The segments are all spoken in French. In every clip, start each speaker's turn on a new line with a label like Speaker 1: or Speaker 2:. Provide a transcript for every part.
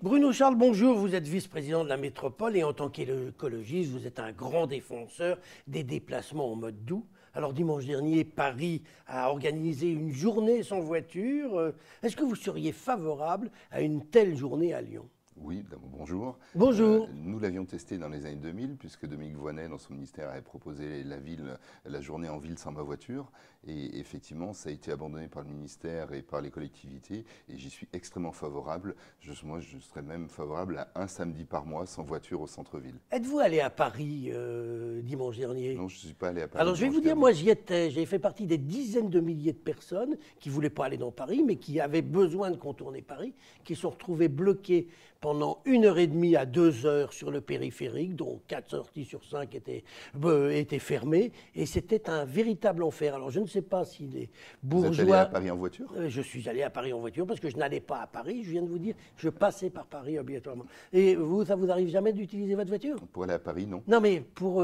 Speaker 1: Bruno Charles, bonjour. Vous êtes vice-président de la métropole et en tant qu'écologiste, vous êtes un grand défenseur des déplacements en mode doux. Alors dimanche dernier, Paris a organisé une journée sans voiture. Est-ce que vous seriez favorable à une telle journée à Lyon?
Speaker 2: Oui, bonjour.
Speaker 1: Bonjour.
Speaker 2: Nous l'avions testé dans les années 2000, puisque Dominique Voynet, dans son ministère, avait proposé la journée en ville sans ma voiture. Et effectivement, ça a été abandonné par le ministère et par les collectivités. Et j'y suis extrêmement favorable. Moi, je serais même favorable à un samedi par mois sans voiture au centre-ville.
Speaker 1: Êtes-vous allé à Paris dimanche dernier?
Speaker 2: Non, je ne suis pas allé à Paris.
Speaker 1: Alors je vais vous dire, moi j'y étais. J'ai fait partie des dizaines de milliers de personnes qui ne voulaient pas aller dans Paris, mais qui avaient besoin de contourner Paris, qui se sont retrouvées bloquées pendant 1h30 à 2 heures sur le périphérique, dont 4 sorties sur 5 étaient fermées. Et c'était un véritable enfer. Alors je ne sais pas si les bourgeois...
Speaker 2: Vous êtes allé à Paris en voiture?
Speaker 1: Je suis allé à Paris en voiture parce que je n'allais pas à Paris. Je viens de vous dire, je passais par Paris obligatoirement. Et vous, ça vous arrive jamais d'utiliser votre voiture?
Speaker 2: Pour aller à Paris, non.
Speaker 1: Non, mais pour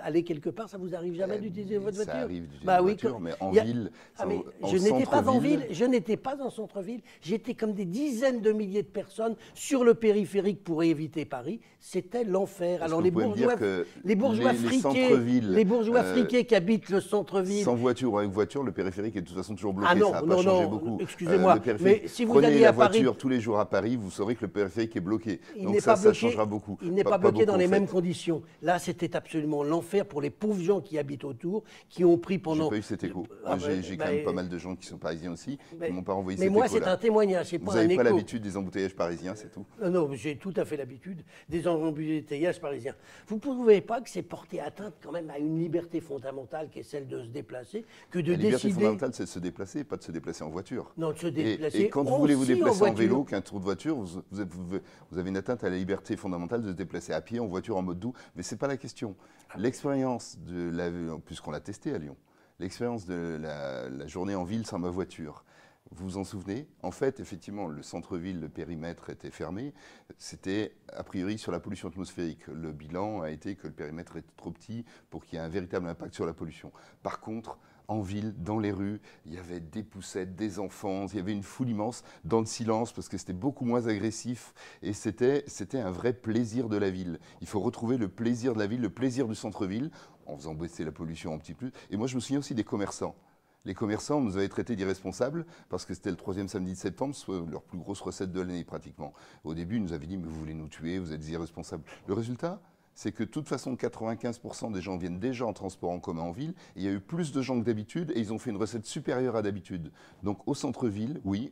Speaker 1: aller quelque part, ça vous arrive jamais d'utiliser votre voiture?
Speaker 2: Ça arrive d'utiliser une voiture, mais en ville,
Speaker 1: je n'étais pas en ville, je n'étais pas en centre-ville. J'étais comme des dizaines de milliers de personnes sur le périphérique pour éviter Paris. C'était l'enfer. Alors les bourgeois friqués qui habitent le centre-ville.
Speaker 2: Sans voiture ou avec voiture, le périphérique est de toute façon toujours bloqué.
Speaker 1: Ah non,
Speaker 2: ça n'a pas changé beaucoup.
Speaker 1: Excusez-moi, mais si vous
Speaker 2: prenez
Speaker 1: alliez
Speaker 2: la
Speaker 1: à Paris,
Speaker 2: voiture tous les jours à Paris, vous saurez que le périphérique est bloqué.
Speaker 1: Donc
Speaker 2: ça changera beaucoup.
Speaker 1: Il n'est pas bloqué dans les mêmes conditions. Là, c'était absolument l'enfer pour les pauvres gens qui habitent autour, qui ont pris pendant...
Speaker 2: J'ai pas eu cet écho. J'ai quand même pas mal de gens qui sont parisiens aussi, qui m'ont pas envoyé cet
Speaker 1: écho. Mais moi,
Speaker 2: c'est
Speaker 1: un témoignage, c'est pas un écho.
Speaker 2: Vous n'avez pas l'habitude des embouteillages parisiens, c'est tout?
Speaker 1: Non, j'ai tout à fait l'habitude des embouteillages parisiens. Vous ne trouvez pas que c'est porter atteinte quand même à une liberté fondamentale qui est celle de se déplacer, que de décider...
Speaker 2: La liberté fondamentale, c'est de se déplacer, pas de se déplacer en voiture.
Speaker 1: Non, de se déplacer
Speaker 2: et quand vous voulez vous déplacer en vélo, qu'un tour de voiture, vous avez une atteinte à la liberté fondamentale de se déplacer à pied, en voiture, en mode doux. Mais ce n'est pas la question. L'expérience puisqu'on l'a testé à Lyon, l'expérience de la journée en ville sans ma voiture, vous vous en souvenez? En fait, effectivement, le centre-ville, le périmètre était fermé. C'était a priori sur la pollution atmosphérique. Le bilan a été que le périmètre était trop petit pour qu'il y ait un véritable impact sur la pollution. Par contre, en ville, dans les rues, il y avait des poussettes, des enfants, il y avait une foule immense dans le silence parce que c'était beaucoup moins agressif et c'était un vrai plaisir de la ville. Il faut retrouver le plaisir de la ville, le plaisir du centre-ville en faisant baisser la pollution un petit peu. Et moi, je me souviens aussi des commerçants. Les commerçants nous avaient traités d'irresponsables parce que c'était le 3e samedi de septembre, soit leur plus grosse recette de l'année pratiquement. Au début, ils nous avaient dit « mais vous voulez nous tuer, vous êtes des irresponsables ». Le résultat, c'est que de toute façon, 95% des gens viennent déjà en transport en commun en ville. Il y a eu plus de gens que d'habitude et ils ont fait une recette supérieure à d'habitude. Donc au centre-ville, oui,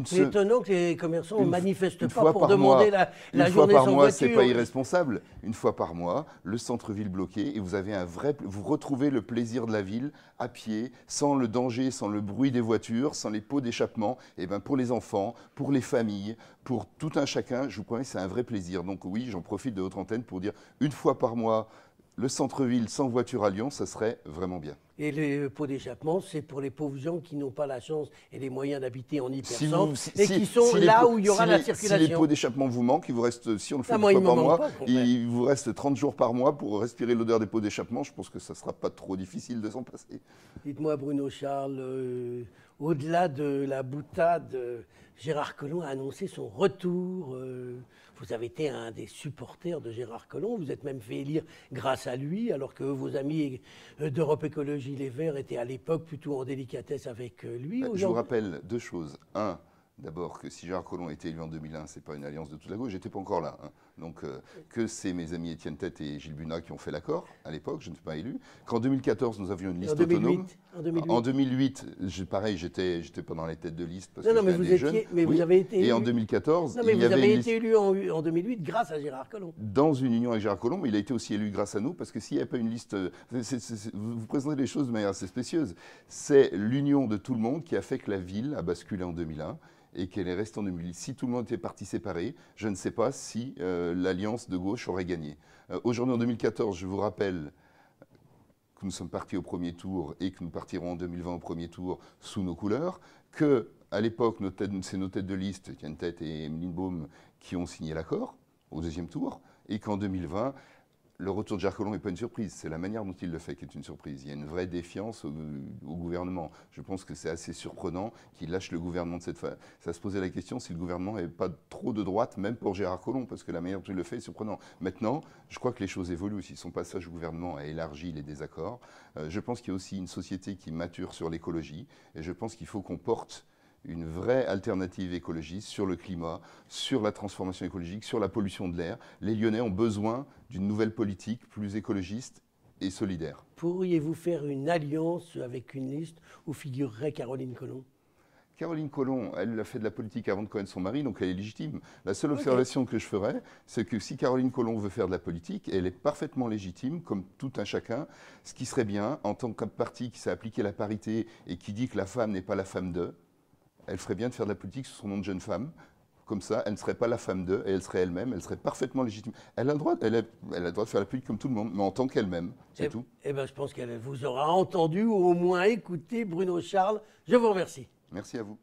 Speaker 1: c'est étonnant que les commerçants ne manifestent pas pour demander la journée sans voiture.
Speaker 2: Une fois par mois, c'est pas irresponsable. Une fois par mois, le centre-ville bloqué et vous avez vous retrouvez le plaisir de la ville à pied, sans le danger, sans le bruit des voitures, sans les pots d'échappement. Et ben pour les enfants, pour les familles, pour tout un chacun, je vous promets, c'est un vrai plaisir. Donc oui, j'en profite de votre antenne pour dire une fois par mois, le centre-ville sans voiture à Lyon, ça serait vraiment bien.
Speaker 1: Et les pots d'échappement, c'est pour les pauvres gens qui n'ont pas la chance et les moyens d'habiter en hypercentre qui sont là où il y aura la circulation.
Speaker 2: Si les pots d'échappement vous manquent, il vous reste, si on le fait une fois par mois, il vous reste 30 jours par mois pour respirer l'odeur des pots d'échappement. Je pense que ça ne sera pas trop difficile de s'en passer.
Speaker 1: Dites-moi, Bruno Charles, au-delà de la boutade, Gérard Collomb a annoncé son retour. Vous avez été un des supporters de Gérard Collomb. Vous êtes même fait élire grâce à lui, alors que vos amis d'Europe Écologie Les Verts étaient à l'époque plutôt en délicatesse avec lui.
Speaker 2: Je vous rappelle deux choses. Un, d'abord que si Gérard Collomb a été élu en 2001, ce n'est pas une alliance de toute la gauche, j'étais pas encore là. Hein. Donc que c'est mes amis Étienne Tête et Gilles Bunat qui ont fait l'accord à l'époque, je ne suis pas élu. Qu'en 2014, nous avions une liste autonome. En 2008, pareil, j'étais pas dans les têtes de liste parce que
Speaker 1: mais
Speaker 2: vous étiez,
Speaker 1: mais vous avez été élu.
Speaker 2: Et en 2014,
Speaker 1: il y avait vous avez été élu en 2008 grâce à Gérard Collomb.
Speaker 2: Dans une union avec Gérard Collomb, mais il a été aussi élu grâce à nous parce que s'il n'y avait pas une liste, vous présentez les choses de manière assez spécieuse. C'est l'union de tout le monde qui a fait que la ville a basculé en 2001. Et qu'elle est restée en 2008. Si tout le monde était parti séparé, je ne sais pas si l'alliance de gauche aurait gagné. Aujourd'hui, en 2014, je vous rappelle que nous sommes partis au premier tour et que nous partirons en 2020 au premier tour sous nos couleurs, qu'à l'époque, c'est nos têtes de liste, Étienne Tête et Emeline Baume, qui ont signé l'accord au deuxième tour, et qu'en 2020, Le retour de Gérard Collomb n'est pas une surprise, c'est la manière dont il le fait qui est une surprise. Il y a une vraie défiance au gouvernement. Je pense que c'est assez surprenant qu'il lâche le gouvernement de cette façon. Ça se posait la question si le gouvernement n'est pas trop de droite, même pour Gérard Collomb, parce que la manière dont il le fait est surprenante. Maintenant, je crois que les choses évoluent aussi. Son passage au gouvernement a élargi les désaccords. Je pense qu'il y a aussi une société qui mature sur l'écologie, et je pense qu'il faut qu'on porte une vraie alternative écologiste sur le climat, sur la transformation écologique, sur la pollution de l'air. Les Lyonnais ont besoin d'une nouvelle politique plus écologiste et solidaire.
Speaker 1: Pourriez-vous faire une alliance avec une liste où figurerait Caroline Collomb?
Speaker 2: Caroline Collomb, elle a fait de la politique avant de connaître son mari, donc elle est légitime. La seule observation que je ferais, c'est que si Caroline Collomb veut faire de la politique, elle est parfaitement légitime, comme tout un chacun. Ce qui serait bien, en tant que parti qui s'est appliqué la parité et qui dit que la femme n'est pas la femme d'eux, elle ferait bien de faire de la politique sous son nom de jeune femme. Comme ça, elle ne serait pas la femme d'eux, et elle serait elle-même, elle serait parfaitement légitime. Elle a le droit, elle a le droit de faire la politique comme tout le monde, mais en tant qu'elle-même, c'est tout.
Speaker 1: Eh bien, je pense qu'elle vous aura entendu ou au moins écouté, Bruno Charles. Je vous remercie.
Speaker 2: Merci à vous.